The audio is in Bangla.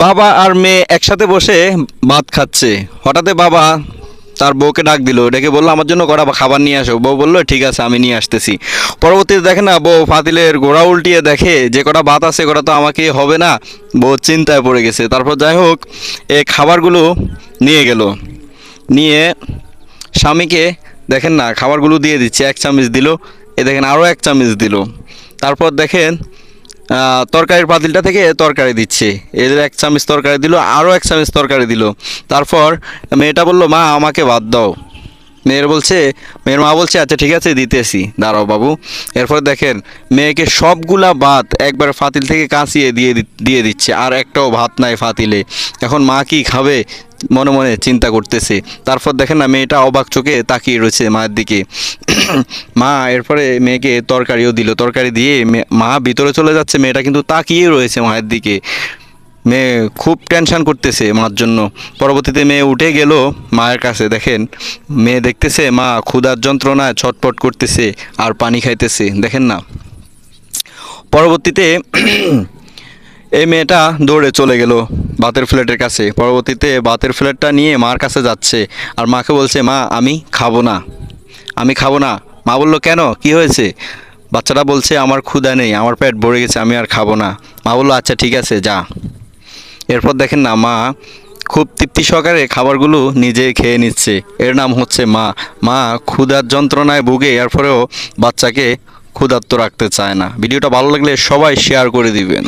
বাবা আর মেয়ে একসাথে বসে ভাত খাচ্ছে। হঠাৎ বাবা তার বউকে ডাক দিল, ডেকে বললো আমার জন্য কটা খাবার নিয়ে আসো। বউ বললো ঠিক আছে আমি নিয়ে আসতেছি। পরবর্তীতে দেখে না বউ পাতিলের গোড়া উল্টিয়ে দেখে যে কটা ভাত আছে কটা তো আমাকে হবে না। বউ চিন্তায় পড়ে গেছে। তারপর যাই হোক এই খাবারগুলো নিয়ে গেল, নিয়ে স্বামীকে দেখেন না খাবারগুলো দিয়ে দিচ্ছে। এক চামচ দিল, এ দেখেন আরও এক চামচ দিল। তারপর দেখেন তরকারির পাতিলটা থেকে তরকারি দিচ্ছে, এদের এক চামচ তরকারি দিল, আরও এক চামচ তরকারি দিল। তারপর মেয়েটা বলল মা আমাকে ভাত দাও। মেয়ের মা বলছে আচ্ছা ঠিক আছে দিতেছি, দাঁড়াও বাবু। এরপর দেখেন মেয়েকে সবগুলা ভাত একবার ফাতিল থেকে কাঁচিয়ে দিয়ে দিচ্ছে, আর একটাও ভাত নাই ফাতিলে। এখন মা কি খাবে মনে মনে চিন্তা করতেছে। তারপর দেখেন না মেয়েটা অবাক চোখে তাকিয়ে রয়েছে মায়ের দিকে। মা এরপরে মেয়েকে তরকারিও দিল, তরকারি দিয়ে মা ভিতরে চলে যাচ্ছে, মেয়েটা কিন্তু তাকিয়ে রয়েছে মায়ের দিকে। মেয়ে খুব টেনশন করতেছে মার জন্য। পরবর্তীতে মেয়ে উঠে গেল মায়ের কাছে, দেখেন মেয়ে দেখতেছে মা ক্ষুধার যন্ত্রণায় ছটফট করতেছে আর পানি খাইতেছে দেখেন না। পরবর্তীতে এই মেয়েটা দৌড়ে চলে গেল ভাতের প্লেটের কাছে। পরবর্তীতে ভাতের প্লেটটা নিয়ে মার কাছে যাচ্ছে আর মাকে বলছে মা আমি খাবো না, আমি খাবো না। মা বলল কেন, কি হয়েছে? বাচ্চাটা বলছে আমার ক্ষুধা নেই, আমার পেট ভরে গেছে, আমি আর খাবো না। মা বললো আচ্ছা ঠিক আছে যা। এরপর দেখেন না মা খুব তৃপ্তি সহকারে খাবারগুলো নিজে খেয়ে নিচ্ছে। এর নাম হচ্ছে মা। মা ক্ষুধার যন্ত্রণায় ভুগে এরপরেও বাচ্চাকে ক্ষুধার্ত রাখতে চায় না। ভিডিওটা ভালো লাগলে সবাই শেয়ার করে দিবেন।